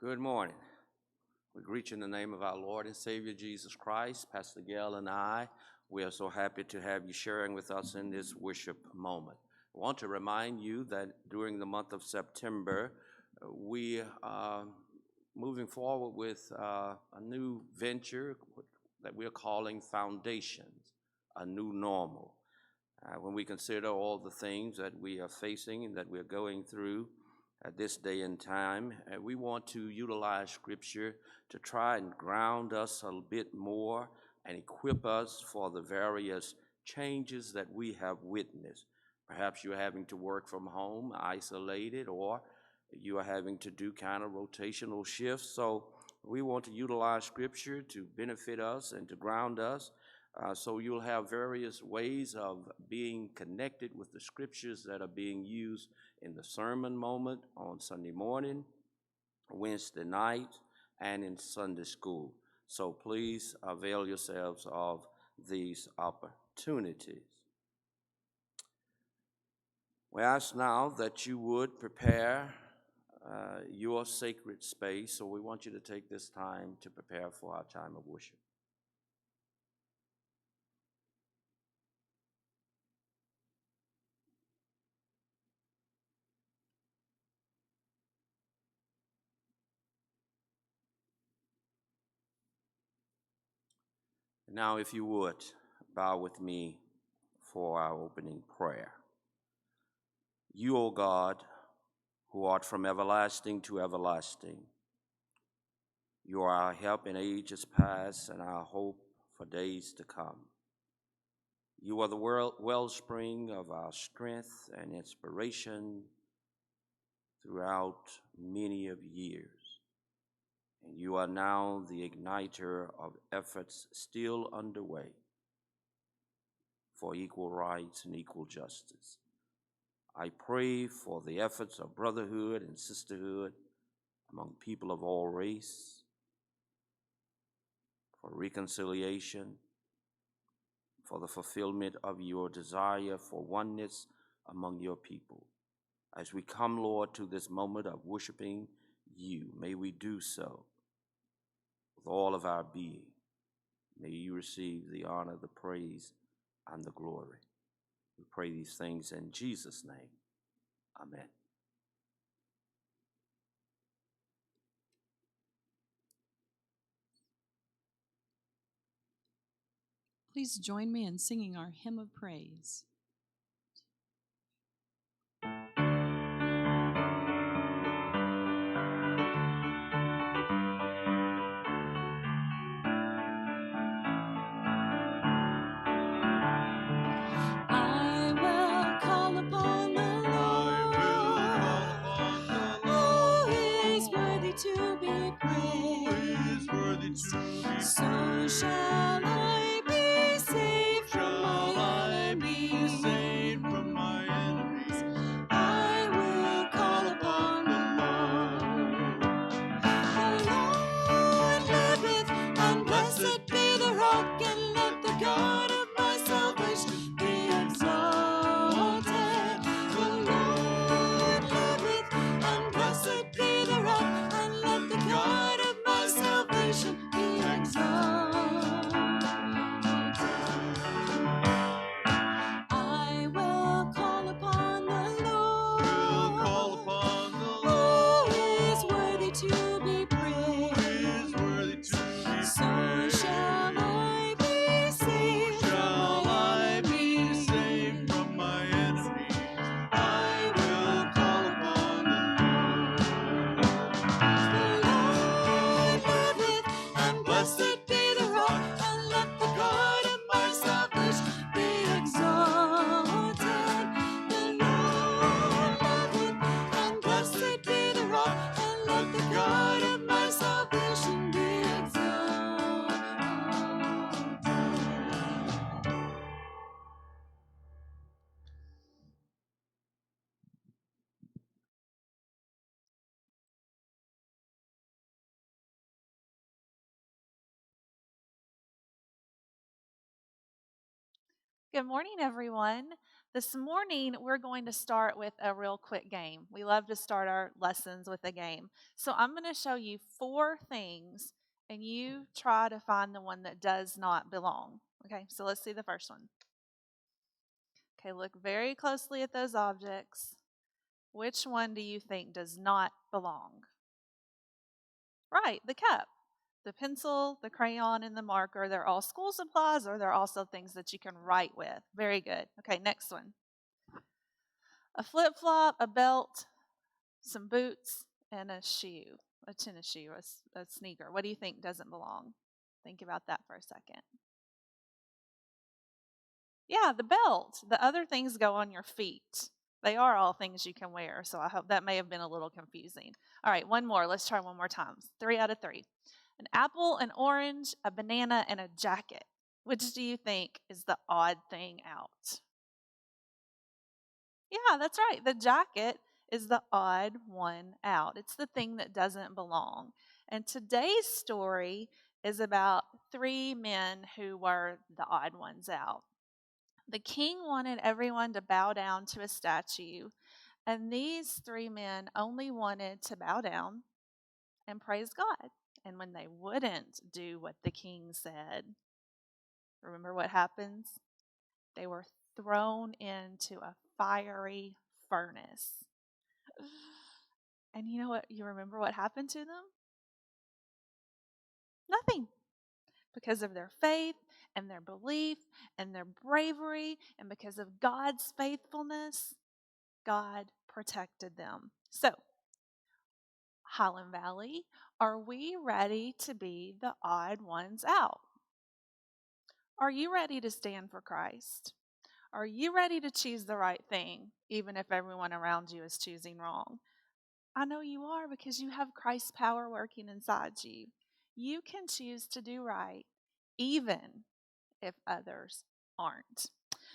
Good morning. We greet you in the name of our Lord and Savior Jesus Christ. Pastor Gail and we are so happy to have you sharing with us in this worship moment. I want to remind you that during the month of September, we are moving forward with a new venture that we're calling Foundations, a new normal. When we consider all the things that we are facing and that we're going through at this day and time, we want to utilize Scripture to try and ground us a bit more and equip us for the various changes that we have witnessed. Perhaps you're having to work from home, isolated, or you are having to do kind of rotational shifts. So we want to utilize Scripture to benefit us and to ground us. So you'll have various ways of being connected with the Scriptures that are being used in the sermon moment on Sunday morning, Wednesday night, and in Sunday school. So please avail yourselves of these opportunities. We ask now that you would prepare your sacred space, so we want you to take this time to prepare for our time of worship. Now, if you would, bow with me for our opening prayer. You, O God, who art from everlasting to everlasting, you are our help in ages past and our hope for days to come. You are the wellspring of our strength and inspiration throughout many of years. And you are now the igniter of efforts still underway for equal rights and equal justice. I pray for the efforts of brotherhood and sisterhood among people of all race, for reconciliation, for the fulfillment of your desire for oneness among your people. As we come, Lord, to this moment of worshiping you, may we do so with all of our being. May you receive the honor, the praise, and the glory. We pray these things in Jesus' name. Amen. Please join me in singing our hymn of praise. I will call upon the Lord, who is worthy to be praised. So shall I be saved from my enemies. I will call upon the Lord. The Lord liveth, and blessed be the rock, and let the God of my salvation be exalted. The Lord liveth, and blessed be the rock, and let the God of my salvation be exalted. I will call upon the Lord, who is worthy to be praised. So shall I be saved from my enemies. I will call upon the Lord. The Lord liveth, and blessed be the rock, and let the God of my salvation be exalted. The Lord liveth, and blessed be the rock, and let the God of my salvation be exalted. Good morning, everyone. This morning, we're going to start with a real quick game. We love to start our lessons with a game. So I'm going to show you 4 things, and you try to find the one that does not belong. Okay, so let's see the first one. Okay, look very closely at those objects. Which one do you think does not belong? Right, the cup. The pencil, the crayon, and the marker, they're all school supplies, or they're also things that you can write with. Very good. Okay, next one. A flip-flop, a belt, some boots, and a shoe, a tennis shoe, a sneaker. What do you think doesn't belong? Think about that for a second. Yeah, the belt. The other things go on your feet. They are all things you can wear, so I hope that may have been a little confusing. All right, one more. Let's try one more time. 3 out of 3. An apple, an orange, a banana, and a jacket. Which do you think is the odd thing out? Yeah, that's right. The jacket is the odd one out. It's the thing that doesn't belong. And today's story is about 3 men who were the odd ones out. The king wanted everyone to bow down to a statue, and these 3 men only wanted to bow down and praise God. And when they wouldn't do what the king said, remember what happens? They were thrown into a fiery furnace. And you know what? You remember what happened to them? Nothing. Because of their faith and their belief and their bravery, and because of God's faithfulness, God protected them. So, Highland Valley, are we ready to be the odd ones out? Are you ready to stand for Christ? Are you ready to choose the right thing, even if everyone around you is choosing wrong? I know you are, because you have Christ's power working inside you. You can choose to do right, even if others aren't.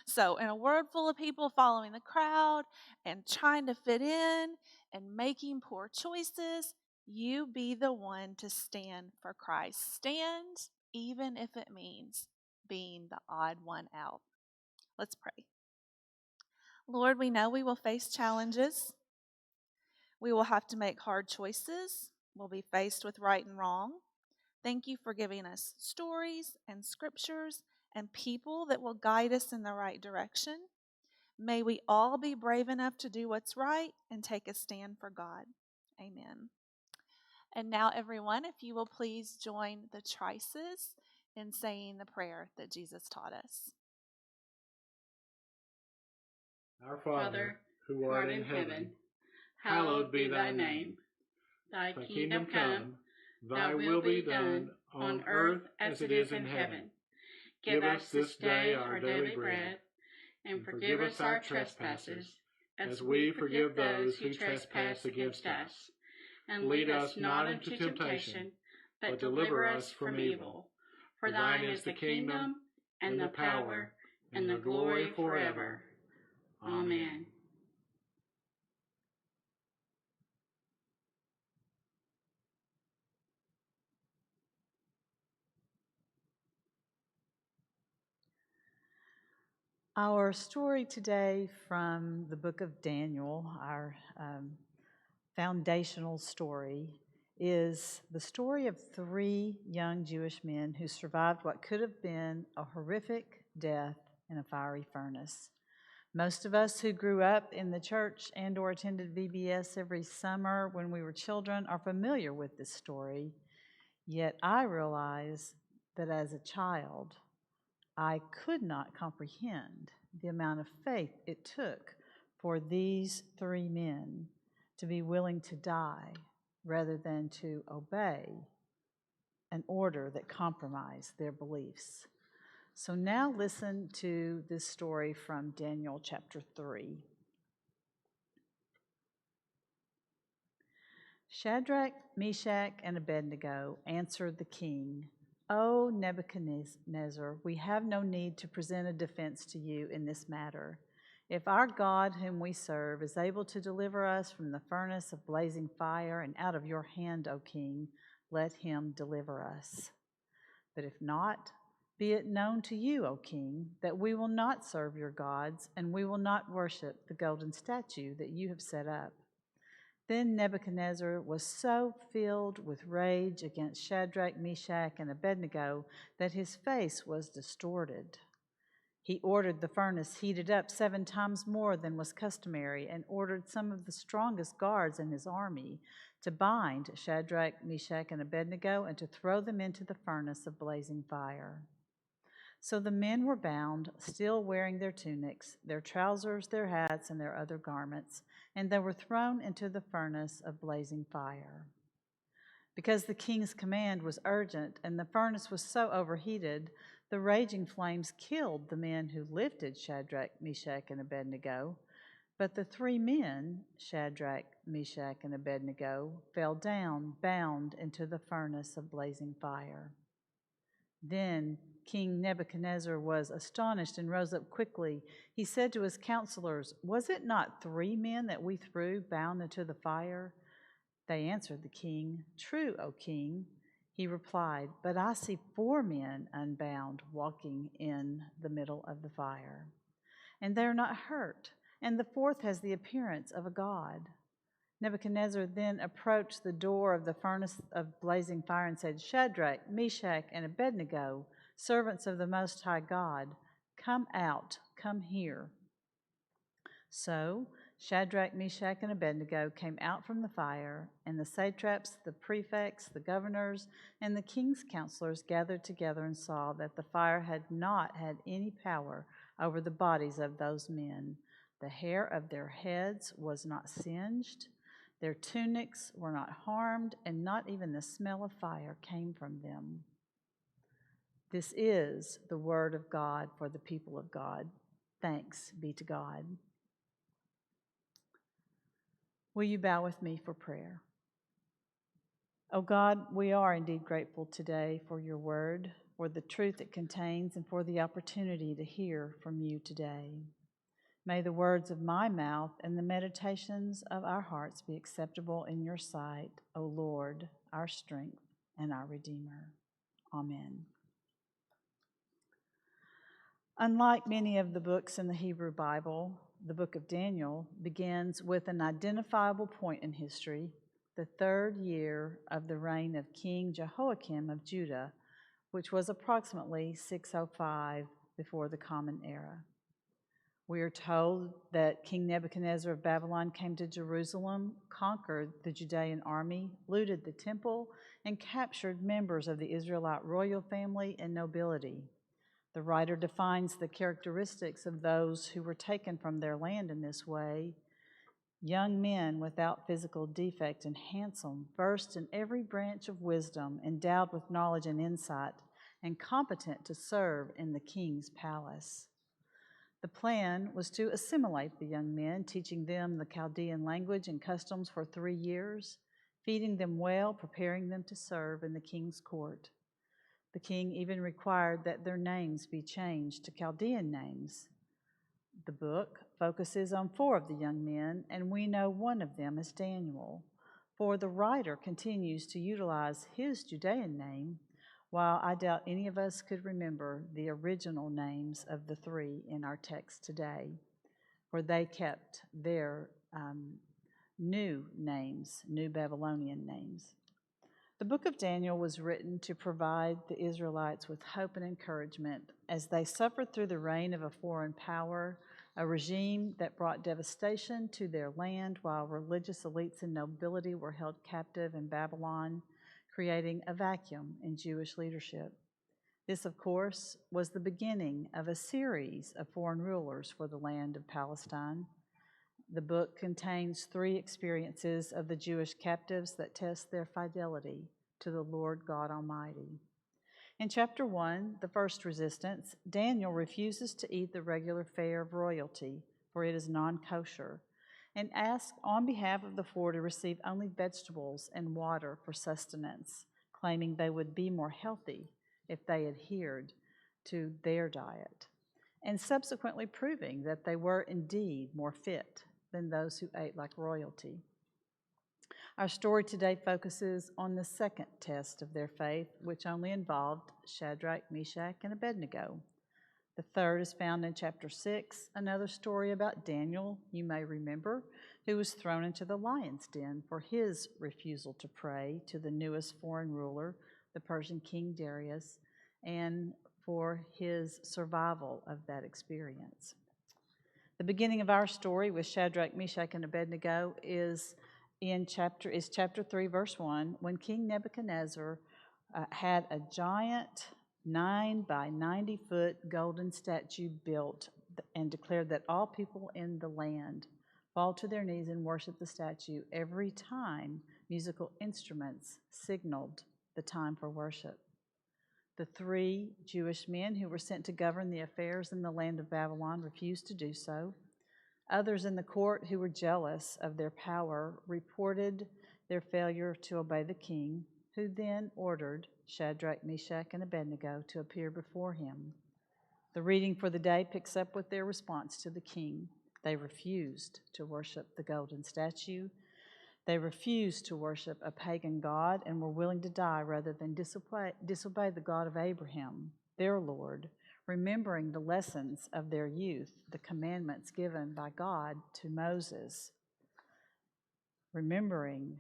So, in a world full of people following the crowd and trying to fit in and making poor choices, you be the one to stand for Christ. Stand, even if it means being the odd one out. Let's pray. Lord, we know we will face challenges. We will have to make hard choices. We'll be faced with right and wrong. Thank you for giving us stories and scriptures and people that will guide us in the right direction. May we all be brave enough to do what's right and take a stand for God. Amen. And now, everyone, if you will please join the Trices in saying the prayer that Jesus taught us. Our Father, who art in heaven, hallowed be thy name. Thy kingdom come, thy will be done, on earth as it is in heaven. Give us this day our daily bread, and forgive us our trespasses, as we forgive those who trespass against us. And lead us not into temptation, but deliver us from evil. For thine is the kingdom, and the power, and the glory forever. Amen. Our story today from the book of Daniel, our foundational story, is the story of 3 young Jewish men who survived what could have been a horrific death in a fiery furnace. Most of us who grew up in the church and or attended VBS every summer when we were children are familiar with this story, yet I realize that as a child, I could not comprehend the amount of faith it took for these 3 men to be willing to die rather than to obey an order that compromised their beliefs. So now listen to this story from Daniel chapter 3. Shadrach, Meshach, and Abednego answered the king, "O Nebuchadnezzar, we have no need to present a defense to you in this matter. If our God, whom we serve, is able to deliver us from the furnace of blazing fire and out of your hand, O king, let him deliver us. But if not, Be it known to you, O king, that we will not serve your gods, and we will not worship the golden statue that you have set up." Then Nebuchadnezzar was so filled with rage against Shadrach, Meshach, and Abednego that his face was distorted. He ordered the furnace heated up 7 times more than was customary, and ordered some of the strongest guards in his army to bind Shadrach, Meshach, and Abednego and to throw them into the furnace of blazing fire. So the men were bound, still wearing their tunics, their trousers, their hats, and their other garments, and they were thrown into the furnace of blazing fire. Because the king's command was urgent and the furnace was so overheated, the raging flames killed the men who lifted Shadrach, Meshach, and Abednego. But the 3 men, Shadrach, Meshach, and Abednego, fell down, bound into the furnace of blazing fire. Then King Nebuchadnezzar was astonished and rose up quickly. He said to his counselors, "Was it not 3 men that we threw bound into the fire?" They answered the king, "True, O king." He replied, "But I see 4 men unbound walking in the middle of the fire, and they are not hurt, and the 4th has the appearance of a god." Nebuchadnezzar then approached the door of the furnace of blazing fire and said, "Shadrach, Meshach, and Abednego, servants of the Most High God, come out, come here." So Shadrach, Meshach, and Abednego came out from the fire, and the satraps, the prefects, the governors, and the king's counselors gathered together and saw that the fire had not had any power over the bodies of those men. The hair of their heads was not singed, their tunics were not harmed, and not even the smell of fire came from them. This is the word of God for the people of God. Thanks be to God. Will you bow with me for prayer? Oh God, we are indeed grateful today for your word, for the truth it contains, and for the opportunity to hear from you today. May the words of my mouth and the meditations of our hearts be acceptable in your sight, O Lord, our strength and our Redeemer. Amen. Unlike many of the books in the Hebrew Bible, the book of Daniel begins with an identifiable point in history, the 3rd year of the reign of King Jehoiakim of Judah, which was approximately 605 before the Common Era. We are told that King Nebuchadnezzar of Babylon came to Jerusalem, conquered the Judean army, looted the temple, and captured members of the Israelite royal family and nobility. The writer defines the characteristics of those who were taken from their land in this way: young men without physical defect and handsome, versed in every branch of wisdom, endowed with knowledge and insight, and competent to serve in the king's palace. The plan was to assimilate the young men, teaching them the Chaldean language and customs for 3 years, feeding them well, preparing them to serve in the king's court. The king even required that their names be changed to Chaldean names. The book focuses on 4 of the young men, and we know one of them is Daniel, for the writer continues to utilize his Judean name, while I doubt any of us could remember the original names of the 3 in our text today, for they kept their new names, new Babylonian names. The book of Daniel was written to provide the Israelites with hope and encouragement as they suffered through the reign of a foreign power, a regime that brought devastation to their land while religious elites and nobility were held captive in Babylon, creating a vacuum in Jewish leadership. This, of course, was the beginning of a series of foreign rulers for the land of Palestine. The book contains 3 experiences of the Jewish captives that test their fidelity to the Lord God Almighty. In chapter 1, the first resistance, Daniel refuses to eat the regular fare of royalty, for it is non-kosher, and asks on behalf of the 4 to receive only vegetables and water for sustenance, claiming they would be more healthy if they adhered to their diet, and subsequently proving that they were indeed more fit than those who ate like royalty. Our story today focuses on the second test of their faith, which only involved Shadrach, Meshach, and Abednego. The third is found in chapter 6, another story about Daniel, you may remember, who was thrown into the lion's den for his refusal to pray to the newest foreign ruler, the Persian king Darius, and for his survival of that experience. The beginning of our story with Shadrach, Meshach, and Abednego is chapter 3, verse 1, when King Nebuchadnezzar had a giant 9 by 90 foot golden statue built and declared that all people in the land fall to their knees and worship the statue every time musical instruments signaled the time for worship. The 3 Jewish men who were sent to govern the affairs in the land of Babylon refused to do so. Others in the court who were jealous of their power reported their failure to obey the king, who then ordered Shadrach, Meshach, and Abednego to appear before him. The reading for the day picks up with their response to the king. They refused to worship the golden statue. They refused to worship a pagan god and were willing to die rather than disobey the God of Abraham, their Lord, remembering the lessons of their youth, the commandments given by God to Moses. Remembering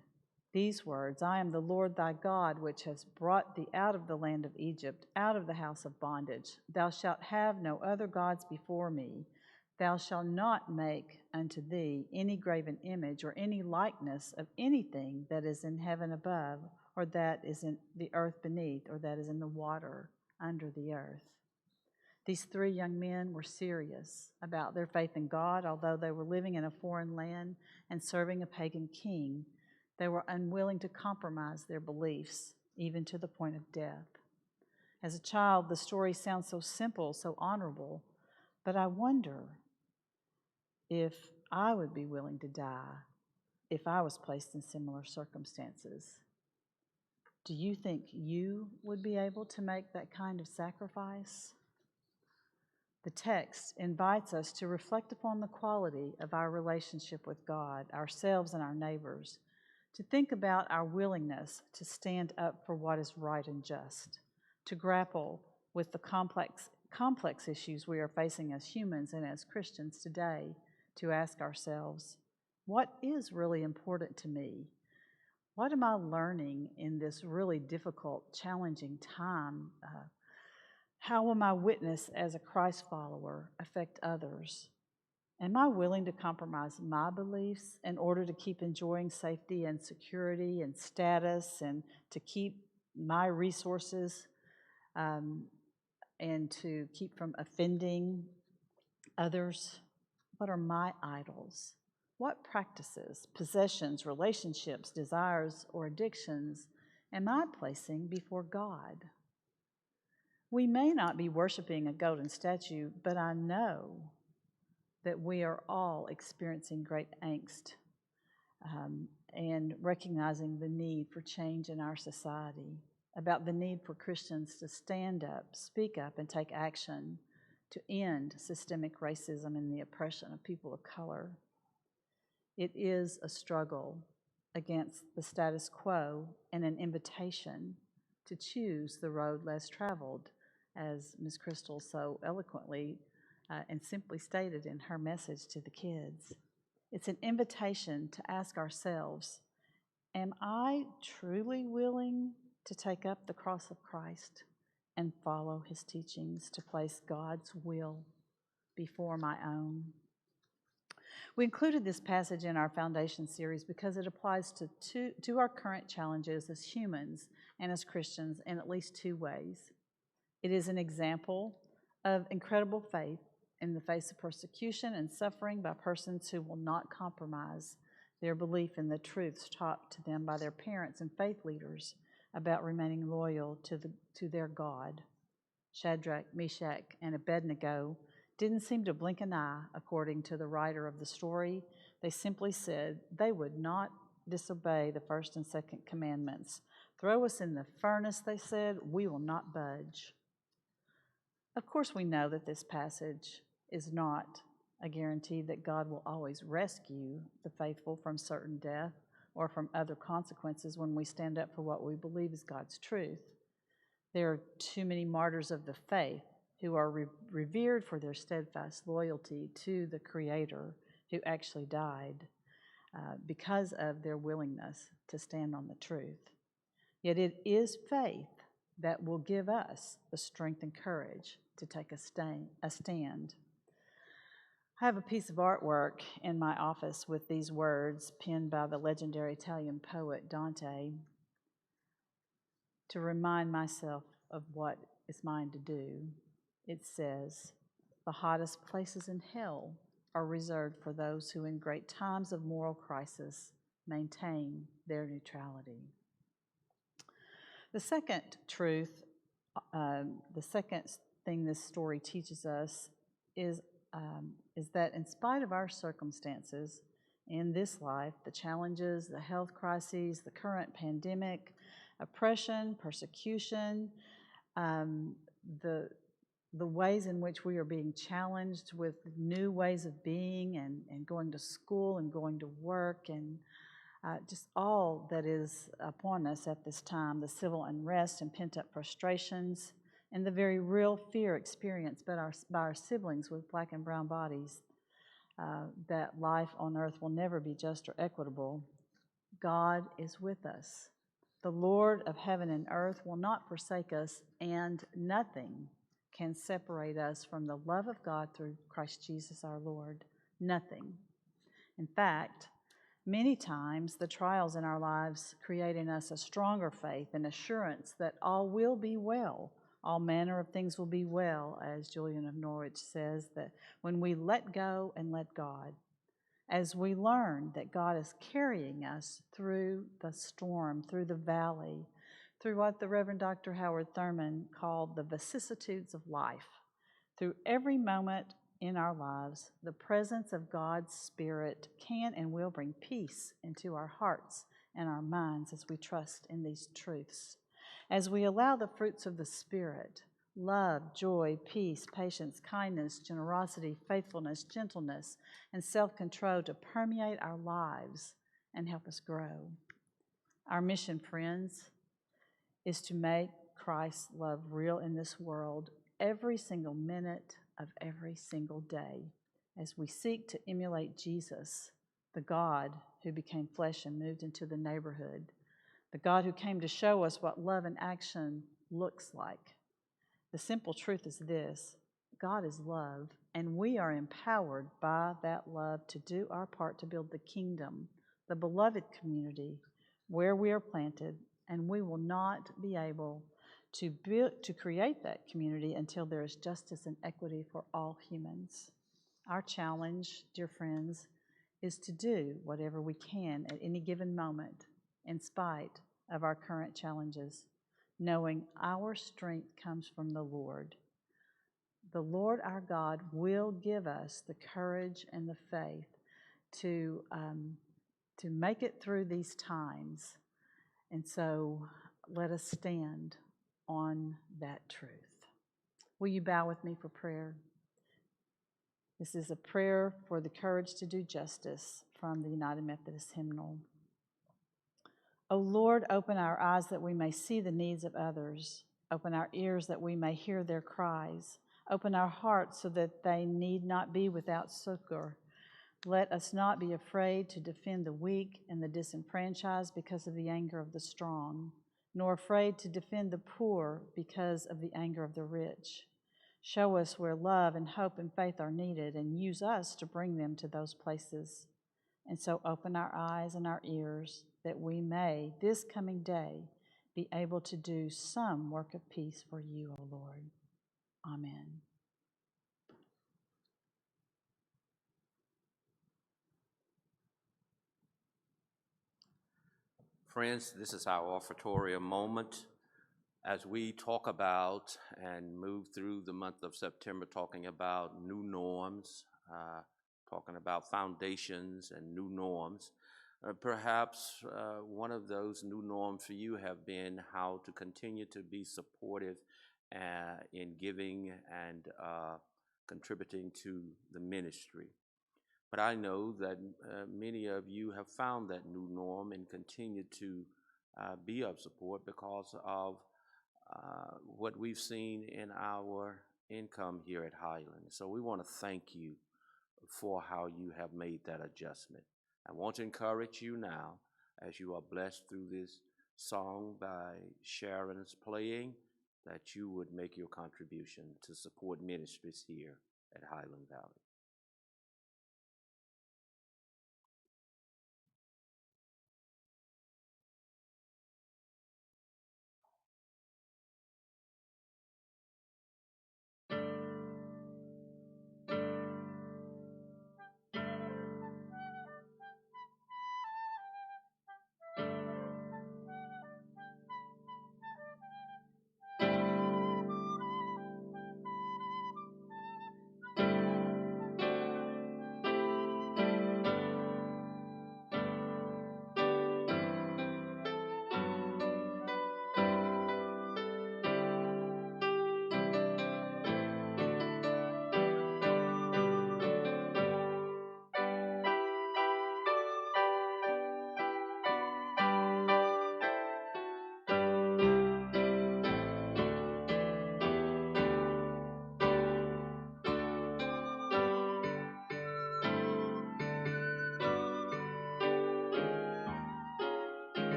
these words, I am the Lord thy God, which has brought thee out of the land of Egypt, out of the house of bondage. Thou shalt have no other gods before me. Thou shalt not make unto thee any graven image or any likeness of anything that is in heaven above, or that is in the earth beneath, or that is in the water under the earth. These 3 young men were serious about their faith in God, although they were living in a foreign land and serving a pagan king. They were unwilling to compromise their beliefs, even to the point of death. As a child, the story sounds so simple, so honorable, but I wonder if I would be willing to die if I was placed in similar circumstances. Do you think you would be able to make that kind of sacrifice? The text invites us to reflect upon the quality of our relationship with God, ourselves, and our neighbors, to think about our willingness to stand up for what is right and just, to grapple with the complex issues we are facing as humans and as Christians today, to ask ourselves, what is really important to me? What am I learning in this really difficult, challenging time? How will my witness as a Christ follower affect others? Am I willing to compromise my beliefs in order to keep enjoying safety and security and status and to keep my resources and to keep from offending others? What are my idols? What practices, possessions, relationships, desires, or addictions am I placing before God? We may not be worshiping a golden statue, but I know that we are all experiencing great angst and recognizing the need for change in our society, about the need for Christians to stand up, speak up, and take action to end systemic racism and the oppression of people of color. It is a struggle against the status quo and an invitation to choose the road less traveled, as Ms. Crystal so eloquently and simply stated in her message to the kids. It's an invitation to ask ourselves, am I truly willing to take up the cross of Christ and follow his teachings, to place God's will before my own? We included this passage in our foundation series because it applies to our current challenges as humans and as Christians in at least 2 ways. It is an example of incredible faith in the face of persecution and suffering by persons who will not compromise their belief in the truths taught to them by their parents and faith leaders about remaining loyal to their God. Shadrach, Meshach, and Abednego didn't seem to blink an eye, according to the writer of the story. They simply said they would not disobey the first and second commandments. Throw us in the furnace, they said, we will not budge. Of course, we know that this passage is not a guarantee that God will always rescue the faithful from certain death, or from other consequences when we stand up for what we believe is God's truth. There are too many martyrs of the faith who are revered for their steadfast loyalty to the Creator who actually died because of their willingness to stand on the truth. Yet it is faith that will give us the strength and courage to take a stand. I have a piece of artwork in my office with these words penned by the legendary Italian poet Dante to remind myself of what is mine to do. It says, "The hottest places in hell are reserved for those who in great times of moral crisis maintain their neutrality." The second truth, the second thing this story teaches us is that in spite of our circumstances in this life, the challenges, the health crises, the current pandemic, oppression, persecution, the ways in which we are being challenged with new ways of being and going to school and going to work and just all that is upon us at this time, the civil unrest and pent-up frustrations, and the very real fear experienced by our siblings with black and brown bodies, that life on earth will never be just or equitable. God is with us. The Lord of heaven and earth will not forsake us, and nothing can separate us from the love of God through Christ Jesus our Lord. Nothing. In fact, many times the trials in our lives create in us a stronger faith and assurance that all will be well. All manner of things will be well, as Julian of Norwich says, that when we let go and let God, as we learn that God is carrying us through the storm, through the valley, through what the Reverend Dr. Howard Thurman called the vicissitudes of life, through every moment in our lives, the presence of God's Spirit can and will bring peace into our hearts and our minds as we trust in these truths. As we allow the fruits of the Spirit, love, joy, peace, patience, kindness, generosity, faithfulness, gentleness, and self-control to permeate our lives and help us grow. Our mission, friends, is to make Christ's love real in this world every single minute of every single day as we seek to emulate Jesus, the God who became flesh and moved into the neighborhood, the God who came to show us what love in action looks like. The simple truth is this: God is love, and we are empowered by that love to do our part to build the kingdom, the beloved community where we are planted, and we will not be able to create that community until there is justice and equity for all humans. Our challenge, dear friends, is to do whatever we can at any given moment in spite of our current challenges, knowing our strength comes from the Lord. The Lord our God will give us the courage and the faith to make it through these times. And so let us stand on that truth. Will you bow with me for prayer? This is a prayer for the courage to do justice from the United Methodist Hymnal. O Lord, open our eyes that we may see the needs of others. Open our ears that we may hear their cries. Open our hearts so that they need not be without succor. Let us not be afraid to defend the weak and the disenfranchised because of the anger of the strong, nor afraid to defend the poor because of the anger of the rich. Show us where love and hope and faith are needed, and use us to bring them to those places. And so open our eyes and our ears that we may, this coming day, be able to do some work of peace for you, O Lord. Amen. Friends, this is our offertorium moment as we talk about and move through the month of September talking about new norms, talking about foundations and new norms. Perhaps one of those new norms for you have been how to continue to be supportive in giving and contributing to the ministry. But I know that many of you have found that new norm and continue to be of support because of what we've seen in our income here at Highland. So we want to thank you for how you have made that adjustment. I want to encourage you now, as you are blessed through this song by Sharon's playing, that you would make your contribution to support ministries here at Highland Valley.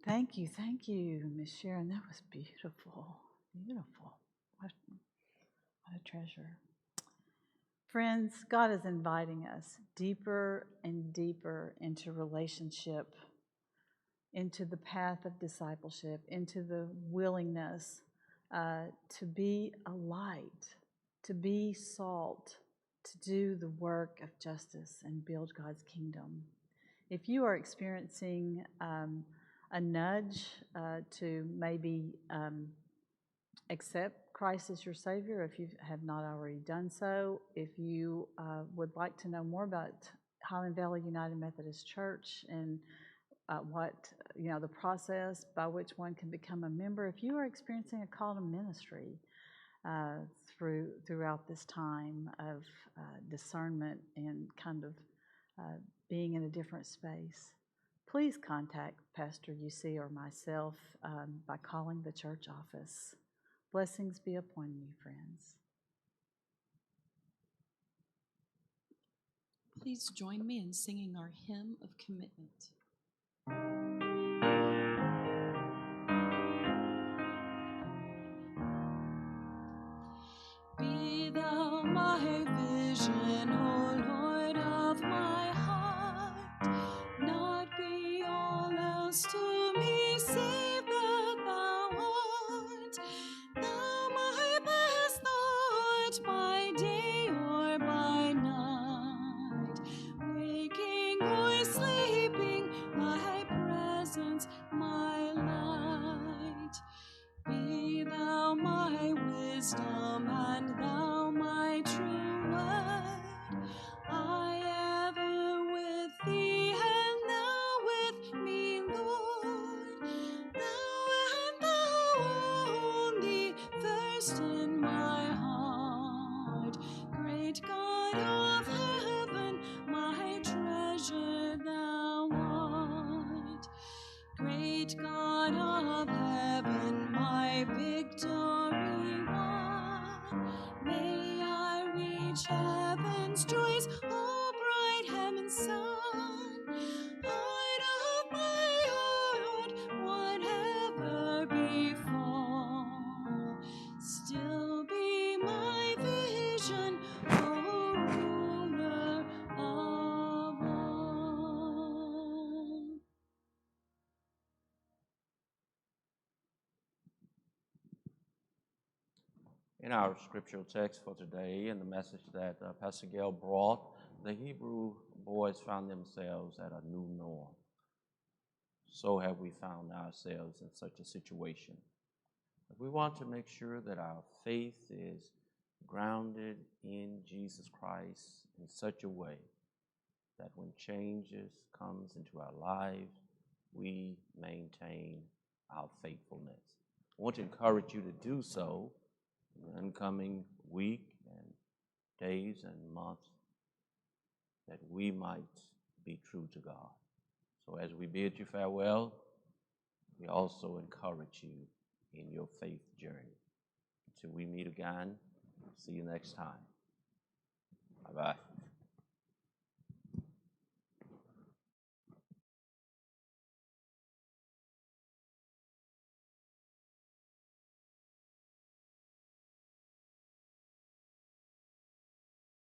Thank you, Miss Sharon. That was beautiful, beautiful. What a treasure. Friends, God is inviting us deeper and deeper into relationship, into the path of discipleship, into the willingness to be a light, to be salt, to do the work of justice and build God's kingdom. If you are experiencing a nudge to maybe accept Christ as your Savior, if you have not already done so, if you would like to know more about Highland Valley United Methodist Church and the process by which one can become a member, if you are experiencing a call to ministry throughout this time of discernment and kind of being in a different space, please contact Pastor UC or myself by calling the church office. Blessings be upon you, friends. Please join me in singing our hymn of commitment. thou my vision, O Lord of my heart. Not be all else to me, save that thou art. Thou my best thought by day or by night. Waking or sleeping, thy presence my light. Be thou my wisdom and thou my true word. I ever with thee and thou with me, Lord. Thou and thou only first in my heart. Great God of heaven, my treasure thou art. Great God of heaven, my victory won. May I reach heaven's joys, O bright heaven's sun. Heart of my heart, whatever befall, still be my vision, O ruler of all. In our scriptural text for today, and the message that Pastor Gail brought, the Hebrew boys found themselves at a new norm. So have we found ourselves in such a situation. We want to make sure that our faith is grounded in Jesus Christ in such a way that when changes comes into our lives, we maintain our faithfulness. I want to encourage you to do so in the incoming week and days and months, that we might be true to God. So as we bid you farewell, we also encourage you in your faith journey. Until we meet again, see you next time. Bye-bye.